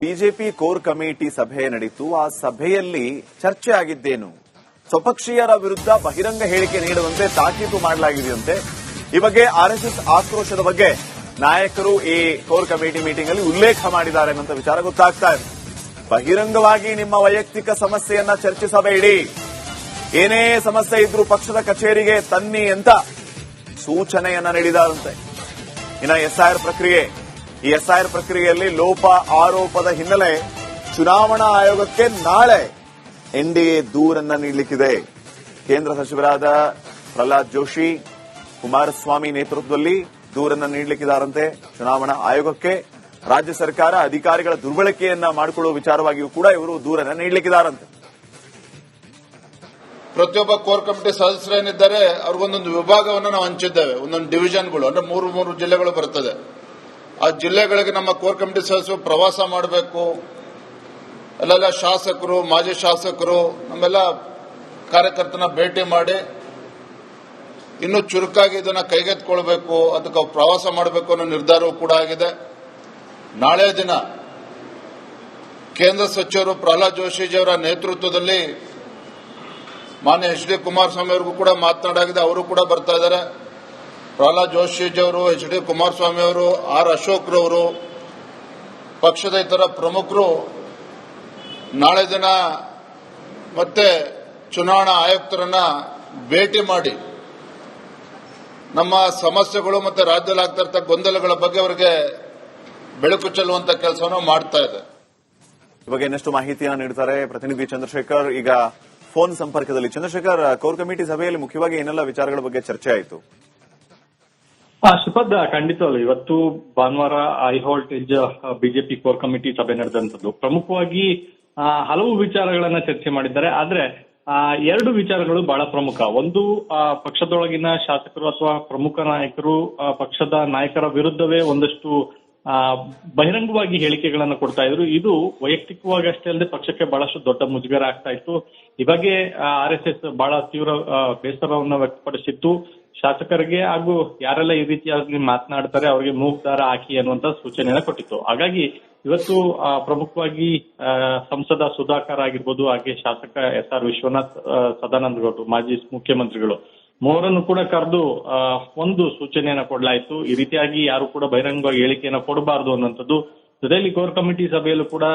BJP core committee ಸಭೆ ನಡೆಯಿತು. ಆ ಸಭೆಯಲ್ಲಿ ಚರ್ಚೆ ಆಗಿದ್ದೇನು? ಸ್ವಪಕ್ಷೀಯರ ವಿರುದ್ಧ ಬಹಿರಂಗ ಹೇಳಿಕೆ ನೀಡುವಂತೆ ತಾಕೀತು ಮಾಡಲಾಗಿದೆಯಂತೆ. ಈ ಬಗ್ಗೆ ಆರ್ಎಸ್ಎಸ್ ಆಕ್ರೋಶದ ಬಗ್ಗೆ ನಾಯಕರು ಈ ಕೋರ್ ಕಮಿಟಿ ಮೀಟಿಂಗ್ ಅಲ್ಲಿ ಉಲ್ಲೇಖ ಮಾಡಿದ್ದಾರೆ ಅನ್ನೋ ವಿಚಾರ ಗೊತ್ತಾಗ್ತಾ ಇದೆ. ಬಹಿರಂಗವಾಗಿ ನಿಮ್ಮ ವೈಯಕ್ತಿಕ ಸಮಸ್ಯೆಯನ್ನ ಚರ್ಚಿಸಬೇಡಿ, ಏನೇ ಸಮಸ್ಯೆ ಇದ್ರೂ ಪಕ್ಷದ ಕಚೇರಿಗೆ ತನ್ನಿ ಅಂತ ಸೂಚನೆಯನ್ನ ನೀಡಿದಾರಂತೆ. ಇನ್ನು ಎಸ್ಐಆರ್ ಪ್ರಕ್ರಿಯೆ, ಈ ಎಸ್ಐಆರ್ ಪ್ರಕ್ರಿಯೆಯಲ್ಲಿ ಲೋಪ ಆರೋಪದ ಹಿನ್ನೆಲೆ ಚುನಾವಣಾ ಆಯೋಗಕ್ಕೆ ನಾಳೆ ಎನ್ಡಿಎ ದೂರನ್ನ ನೀಡಲಿಕ್ಕಿದೆ. ಕೇಂದ್ರ ಸಚಿವರಾದ ಪ್ರಹ್ಲಾದ್ ಜೋಶಿ, ಕುಮಾರಸ್ವಾಮಿ ನೇತೃತ್ವದಲ್ಲಿ ದೂರನ್ನ ನೀಡಲಿಕ್ಕಿದ್ದಾರಂತೆ ಚುನಾವಣಾ ಆಯೋಗಕ್ಕೆ. ರಾಜ್ಯ ಸರ್ಕಾರ ಅಧಿಕಾರಿಗಳ ದುರ್ಬಳಕೆಯನ್ನ ಮಾಡಿಕೊಳ್ಳುವ ವಿಚಾರವಾಗಿಯೂ ಕೂಡ ಇವರು ದೂರನ್ನ ನೀಡಲಿಕ್ಕಿದ್ದಾರಂತೆ. ಪ್ರತಿಯೊಬ್ಬ ಕೋರ್ ಕಮಿಟಿ ಸದಸ್ಯರೇನಿದ್ದಾರೆ ಅವ್ರಿಗೊಂದೊಂದು ವಿಭಾಗವನ್ನು ನಾವು ಹಂಚಿದ್ದೇವೆ, ಒಂದೊಂದು ಡಿವಿಷನ್ಗಳು, ಅಂದ್ರೆ ಮೂರು ಜಿಲ್ಲೆಗಳು ಬರ್ತದೆ. ಆ ಜಿಲ್ಲೆಗಳಿಗೆ ನಮ್ಮ ಕೋರ್ ಕಮಿಟಿ ಸದಸ್ಯರು ಪ್ರವಾಸ ಮಾಡಬೇಕು. ಅಲ್ಲೆಲ್ಲ ಶಾಸಕರು, ಮಾಜಿ ಶಾಸಕರು, ನಮ್ಮೆಲ್ಲ ಕಾರ್ಯಕರ್ತನ ಭೇಟಿ ಮಾಡಿ ಇನ್ನೂ ಚುರುಕಾಗಿ ಇದನ್ನ ಕೈಗೆತ್ತಿಕೊಳ್ಬೇಕು, ಅದಕ್ಕೆ ಪ್ರವಾಸ ಮಾಡಬೇಕು ಅನ್ನೋ ನಿರ್ಧಾರವೂ ಕೂಡ ಆಗಿದೆ. ನಾಳೆ ದಿನ ಕೇಂದ್ರ ಸಚಿವರು ಪ್ರಹ್ಲಾದ್ ಜೋಶಿಜಿಯವರ ನೇತೃತ್ವದಲ್ಲಿ ಮಾನ್ಯ ಎಚ್ ಡಿ ಕುಮಾರಸ್ವಾಮಿ ಅವರಿಗೂ ಕೂಡ ಮಾತನಾಡಾಗಿದೆ, ಅವರು ಕೂಡ ಬರ್ತಾ ಇದ್ದಾರೆ. ಪ್ರಹ್ಲಾದ್ ಜೋಶಿಜಿಯವರು, ಎಚ್ ಡಿ ಕುಮಾರಸ್ವಾಮಿ ಅವರು, ಆರ್ ಅಶೋಕ್ರವರು, ಪಕ್ಷದ ಇತರ ಪ್ರಮುಖರು ನಾಳೆ ದಿನ ಮತ್ತೆ ಚುನಾವಣಾ ಆಯುಕ್ತರನ್ನ ಭೇಟಿ ಮಾಡಿ ನಮ್ಮ ಸಮಸ್ಯೆಗಳು ಮತ್ತೆ ರಾಜ್ಯದಲ್ಲಿ ಆಗ್ತಾ ಇರ್ತಕ್ಕ ಗೊಂದಲಗಳ ಬಗ್ಗೆ ಅವರಿಗೆ ಬೆಳಕು ಚೆಲ್ಲುವಂತ ಕೆಲಸವನ್ನು ಮಾಡ್ತಾ ಇದೆ. ಈ ಬಗ್ಗೆ ಇನ್ನಷ್ಟು ಮಾಹಿತಿಯನ್ನು ನೀಡುತ್ತಾರೆ ಪ್ರತಿನಿಧಿ ಚಂದ್ರಶೇಖರ್. ಈಗ ಫೋನ್ ಸಂಪರ್ಕದಲ್ಲಿ ಚಂದ್ರಶೇಖರ್, ಕೋರ್ ಕಮಿಟಿ ಸಭೆಯಲ್ಲಿ ಮುಖ್ಯವಾಗಿ ಏನೆಲ್ಲ ವಿಚಾರಗಳ ಬಗ್ಗೆ ಚರ್ಚೆ ಆಯಿತು? ಶ್ರೀಪಾದ್, ಖಂಡಿತವಲ್ಲ. ಇವತ್ತು ಭಾನುವಾರ high voltage BJP core committee ಸಭೆ ನಡೆದಂತದ್ದು. ಪ್ರಮುಖವಾಗಿ ಹಲವು ವಿಚಾರಗಳನ್ನ ಚರ್ಚೆ ಮಾಡಿದ್ದಾರೆ. ಆದ್ರೆ ಎರಡು ವಿಚಾರಗಳು ಬಹಳ ಪ್ರಮುಖ. ಒಂದು, ಪಕ್ಷದೊಳಗಿನ ಶಾಸಕರು ಅಥವಾ ಪ್ರಮುಖ ನಾಯಕರು ಪಕ್ಷದ ನಾಯಕರ ವಿರುದ್ಧವೇ ಒಂದಷ್ಟು ಬಹಿರಂಗವಾಗಿ ಹೇಳಿಕೆಗಳನ್ನು ಕೊಡ್ತಾ ಇದ್ರು. ಇದು ವೈಯಕ್ತಿಕವಾಗಿ ಅಷ್ಟೇ ಅಲ್ಲದೆ ಪಕ್ಷಕ್ಕೆ ಬಹಳಷ್ಟು ದೊಡ್ಡ ಮುಜುಗರ ಆಗ್ತಾ ಇತ್ತು. ಈ ಬಗ್ಗೆ ಆರ್ಎಸ್ಎಸ್ ಬಹಳ ತೀವ್ರ ಬೇಸರವನ್ನು ವ್ಯಕ್ತಪಡಿಸಿತ್ತು. ಶಾಸಕರಿಗೆ ಹಾಗೂ ಯಾರೆಲ್ಲ ಈ ರೀತಿಯಾಗಿ ಮಾತನಾಡ್ತಾರೆ ಅವರಿಗೆ ಮೂಗ್ ದಾರ ಹಾಕಿ ಅನ್ನುವಂತ ಸೂಚನೆಯನ್ನ ಕೊಟ್ಟಿತ್ತು. ಹಾಗಾಗಿ ಇವತ್ತು ಪ್ರಮುಖವಾಗಿ ಸಂಸದ ಸುಧಾಕರ್ ಆಗಿರ್ಬೋದು, ಹಾಗೆ ಶಾಸಕ ಎಸ್.ಆರ್. ವಿಶ್ವನಾಥ್, ಸದಾನಂದ ಗೌಡ್ರು, ಮಾಜಿ ಮುಖ್ಯಮಂತ್ರಿಗಳು ಮೂವರನ್ನು ಕೂಡ ಕರೆದು ಒಂದು ಸೂಚನೆಯನ್ನ ಕೊಡಲಾಯಿತು. ಈ ರೀತಿಯಾಗಿ ಯಾರು ಕೂಡ ಬಹಿರಂಗವಾಗಿ ಹೇಳಿಕೆಯನ್ನ ಕೊಡಬಾರದು ಅನ್ನುವಂಥದ್ದು. ಜೊತೆಯಲ್ಲಿ ಕೋರ್ ಕಮಿಟಿ ಸಭೆಯಲ್ಲೂ ಕೂಡ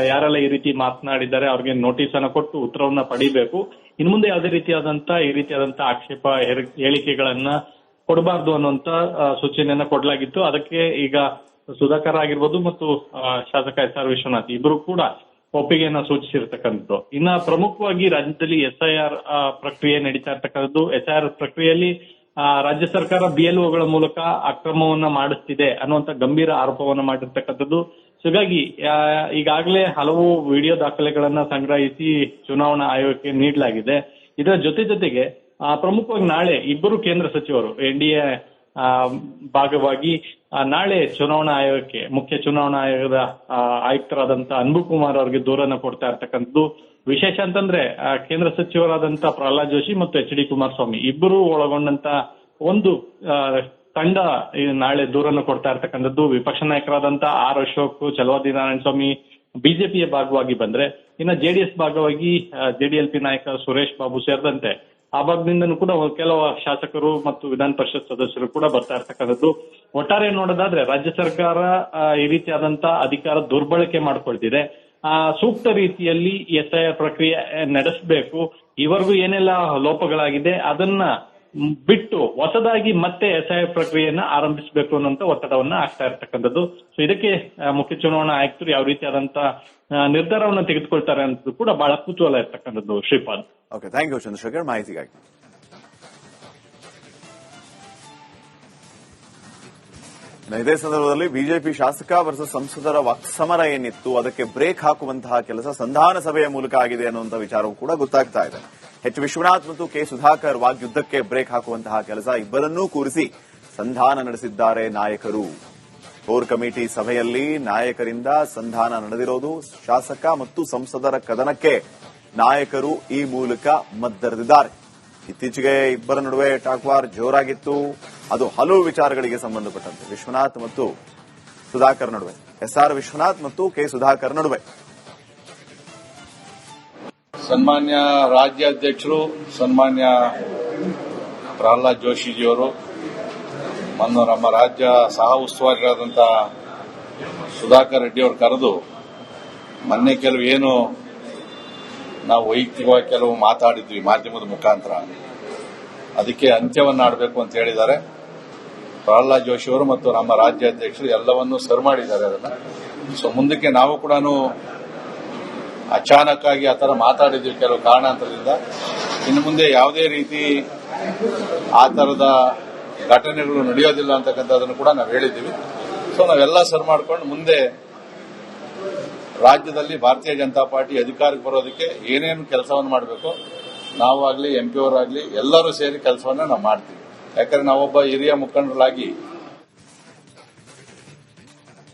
ಯಾರೆಲ್ಲ ಈ ರೀತಿ ಮಾತನಾಡಿದ್ದಾರೆ ಅವ್ರಿಗೆ ನೋಟಿಸ್ ಅನ್ನ ಕೊಟ್ಟು ಉತ್ತರವನ್ನ ಪಡಿಬೇಕು. ಇನ್ನು ಮುಂದೆ ಯಾವುದೇ ರೀತಿಯಾದಂತ ಆಕ್ಷೇಪ ಹೇಳಿಕೆಗಳನ್ನ ಕೊಡಬಾರದು ಅನ್ನುವಂತ ಸೂಚನೆಯನ್ನ ಕೊಡಲಾಗಿತ್ತು. ಅದಕ್ಕೆ ಈಗ ಸುಧಾಕರ್ ಆಗಿರ್ಬೋದು ಮತ್ತು ಶಾಸಕ ಎಸ್.ಆರ್. ವಿಶ್ವನಾಥ್ ಇಬ್ಬರು ಕೂಡ ಒಪ್ಪಿಗೆಯನ್ನ ಸೂಚಿಸಿರ್ತಕ್ಕಂಥದ್ದು. ಇನ್ನ ಪ್ರಮುಖವಾಗಿ ರಾಜ್ಯದಲ್ಲಿ ಎಸ್ಐಆರ್ ಪ್ರಕ್ರಿಯೆ ನಡೀತಾ ಇರ್ತಕ್ಕಂಥದ್ದು. ಎಸ್ಐಆರ್ ಪ್ರಕ್ರಿಯೆಯಲ್ಲಿ ರಾಜ್ಯ ಸರ್ಕಾರ ಬಿಎಲ್ಒಗಳ ಮೂಲಕ ಅಕ್ರಮವನ್ನ ಮಾಡಿಸ್ತಿದೆ ಅನ್ನುವಂತ ಗಂಭೀರ ಆರೋಪವನ್ನ ಮಾಡಿರ್ತಕ್ಕಂಥದ್ದು. ಹೀಗಾಗಿ ಈಗಾಗಲೇ ಹಲವು ವಿಡಿಯೋ ದಾಖಲೆಗಳನ್ನ ಸಂಗ್ರಹಿಸಿ ಚುನಾವಣಾ ಆಯೋಗಕ್ಕೆ ನೀಡಲಾಗಿದೆ. ಇದರ ಜೊತೆಗೆ ಪ್ರಮುಖವಾಗಿ ನಾಳೆ ಇಬ್ಬರು ಕೇಂದ್ರ ಸಚಿವರು ಎನ್ಡಿಎ ಭಾಗವಾಗಿ ನಾಳೆ ಚುನಾವಣಾ ಆಯೋಗಕ್ಕೆ, ಮುಖ್ಯ ಚುನಾವಣಾ ಆಯೋಗದ ಆಯುಕ್ತರಾದಂತ ಅನ್ಬು ಕುಮಾರ್ ಅವರಿಗೆ ದೂರನ್ನ ಕೊಡ್ತಾ ಇರ್ತಕ್ಕಂಥದ್ದು. ವಿಶೇಷ ಅಂತಂದ್ರೆ ಕೇಂದ್ರ ಸಚಿವರಾದಂತ ಪ್ರಹ್ಲಾದ್ ಜೋಶಿ ಮತ್ತು ಎಚ್ ಡಿ ಕುಮಾರಸ್ವಾಮಿ ಇಬ್ಬರು ಒಳಗೊಂಡಂತ ಒಂದು ತಂಡ ನಾಳೆ ದೂರನ್ನು ಕೊಡ್ತಾ ಇರ್ತಕ್ಕಂಥದ್ದು. ವಿಪಕ್ಷ ನಾಯಕರಾದಂತ ಆರ್ ಅಶೋಕ್, ಚಲವಾದಿ ನಾರಾಯಣ ಸ್ವಾಮಿ ಬಿಜೆಪಿಯ ಭಾಗವಾಗಿ ಬಂದ್ರೆ, ಇನ್ನು ಜೆಡಿಎಸ್ ಭಾಗವಾಗಿ ಜೆಡಿಎಲ್ಪಿ ನಾಯಕ ಸುರೇಶ್ ಬಾಬು ಸೇರಿದಂತೆ ಆ ಭಾಗದಿಂದನೂ ಕೂಡ ಕೆಲವು ಶಾಸಕರು ಮತ್ತು ವಿಧಾನ ಪರಿಷತ್ ಸದಸ್ಯರು ಕೂಡ ಬರ್ತಾ ಇರ್ತಕ್ಕಂಥದ್ದು. ಒಟ್ಟಾರೆ ನೋಡೋದಾದ್ರೆ ರಾಜ್ಯ ಸರ್ಕಾರ ಈ ರೀತಿಯಾದಂತ ಅಧಿಕಾರ ದುರ್ಬಳಕೆ ಮಾಡ್ಕೊಳ್ತಿದೆ. ಸೂಕ್ತ ರೀತಿಯಲ್ಲಿ ಎಸ್ಐಆರ್ ಪ್ರಕ್ರಿಯೆ ನಡೆಸಬೇಕು. ಇವರೆಗೂ ಏನೆಲ್ಲ ಲೋಪಗಳಾಗಿದೆ ಅದನ್ನ ಬಿಟ್ಟು ಹೊಸದಾಗಿ ಮತ್ತೆ ಎಸ್ಐಆರ್ ಪ್ರಕ್ರಿಯೆಯನ್ನ ಆರಂಭಿಸಬೇಕು ಅನ್ನುವಂತ ಒತ್ತಡವನ್ನ ಆಗ್ತಾ ಇರ್ತಕ್ಕಂಥದ್ದು. ಸೊ ಇದಕ್ಕೆ ಮುಖ್ಯ ಚುನಾವಣಾ ಆಯುಕ್ತರು ಯಾವ ರೀತಿಯಾದಂತ ನಿರ್ಧಾರವನ್ನು ತೆಗೆದುಕೊಳ್ತಾರೆ ಅಂತ ಕೂಡ ಬಹಳ ಕುತೂಹಲ ಇರ್ತಕ್ಕಂಥದ್ದು. Shripad, okay, thank you Chandrashekhar ಮಾಹಿತಿಗಾಗಿ. ಇದೇ ಸಂದರ್ಭದಲ್ಲಿ ಬಿಜೆಪಿ ಶಾಸಕ ವರ್ಸಸ್ ಸಂಸದರ ವಾಕ್ಸಮರ ಏನಿತ್ತು ಅದಕ್ಕೆ ಬ್ರೇಕ್ ಹಾಕುವಂತಹ ಕೆಲಸ ಸಂಧಾನ ಸಭೆಯ ಮೂಲಕ ಆಗಿದೆ ಅನ್ನುವಂತಹ ವಿಚಾರವೂ ಕೂಡ ಗೊತ್ತಾಗ್ತಾ ಇದೆ. ಎಚ್ ವಿಶ್ವನಾಥ್ ಮತ್ತು ಕೆ ಸುಧಾಕರ್ ವಾಗ್ಯುದ್ಧಕ್ಕೆ ಬ್ರೇಕ್ ಹಾಕುವಂತಹ ಕೆಲಸ, ಇಬ್ಬರನ್ನೂ ಕೂರಿಸಿ ಸಂಧಾನ ನಡೆಸಿದ್ದಾರೆ ನಾಯಕರು. ಕೋರ್ ಕಮಿಟಿ ಸಭೆಯಲ್ಲಿ ನಾಯಕರಿಂದ ಸಂಧಾನ ನಡೆದಿರೋದು. ಶಾಸಕ ಮತ್ತು ಸಂಸದರ ಕದನಕ್ಕೆ ನಾಯಕರು ಈ ಮೂಲಕ ಮದ್ದರೆದಿದ್ದಾರೆ. ಇತ್ತೀಚೆಗೆ ಇಬ್ಬರ ನಡುವೆ ಟಾಕ್ವಾರ್ ಜೋರಾಗಿತ್ತು. ಅದು ಹಲವು ವಿಚಾರಗಳಿಗೆ ಸಂಬಂಧಪಟ್ಟಂತೆ ವಿಶ್ವನಾಥ್ ಮತ್ತು ಸುಧಾಕರ್ ನಡುವೆ. SR ವಿಶ್ವನಾಥ್ ಮತ್ತು ಕೆ ಸುಧಾಕರ್ ನಡುವೆ. ಸನ್ಮಾನ್ಯ ರಾಜ್ಯಾಧ್ಯಕ್ಷರು ಸನ್ಮಾನ್ಯ ಪ್ರಹ್ಲಾದ್ ಜೋಶಿಜಿಯವರು ನಮ್ಮ ರಾಜ್ಯ ಸಹ ಉಸ್ತುವಾರಿಗಳಾದಂತಹ ಸುಧಾಕರ್ ರೆಡ್ಡಿ ಅವರು ಕರೆದು ಮೊನ್ನೆ ಏನು ನಾವು ವೈಯಕ್ತಿಕವಾಗಿ ಕೆಲವು ಮಾತಾಡಿದ್ವಿ ಮಾಧ್ಯಮದ ಮುಖಾಂತರ, ಅದಕ್ಕೆ ಅಂತ್ಯವನ್ನು ಆಡಬೇಕು ಅಂತ ಹೇಳಿದ್ದಾರೆ. ಪ್ರಹ್ಲಾದ್ ಜೋಶಿ ಅವರು ಮತ್ತು ನಮ್ಮ ರಾಜ್ಯಾಧ್ಯಕ್ಷರು ಎಲ್ಲವನ್ನೂ ಸರಿ ಮಾಡಿದ್ದಾರೆ. ಅದನ್ನ ಮುಂದಕ್ಕೆ ನಾವು ಕೂಡ ಅಚಾನಕ್ ಆಗಿ ಆ ಥರ ಮಾತಾಡಿದ್ವಿ ಕೆಲವು ಕಾರಣಾಂತರದಿಂದ. ಇನ್ನು ಮುಂದೆ ಯಾವುದೇ ರೀತಿ ಆ ಥರದ ಘಟನೆಗಳು ನಡೆಯೋದಿಲ್ಲ ಅಂತಕ್ಕಂಥದ್ದನ್ನು ಕೂಡ ನಾವು ಹೇಳಿದ್ದೀವಿ. ನಾವೆಲ್ಲ ಸರಿ ಮಾಡ್ಕೊಂಡು ಮುಂದೆ ರಾಜ್ಯದಲ್ಲಿ ಭಾರತೀಯ ಜನತಾ ಪಾರ್ಟಿ ಅಧಿಕಾರಕ್ಕೆ ಬರೋದಕ್ಕೆ ಏನೇನು ಕೆಲಸವನ್ನು ಮಾಡಬೇಕು ನಾವಾಗಲಿ MP ಅವರಾಗಲಿ ಎಲ್ಲರೂ ಸೇರಿ ಕೆಲಸವನ್ನ ನಾವು ಮಾಡ್ತೀವಿ. ಯಾಕಂದ್ರೆ ನಾವೊಬ್ಬ ಹಿರಿಯ ಮುಖಂಡರಾಗಿ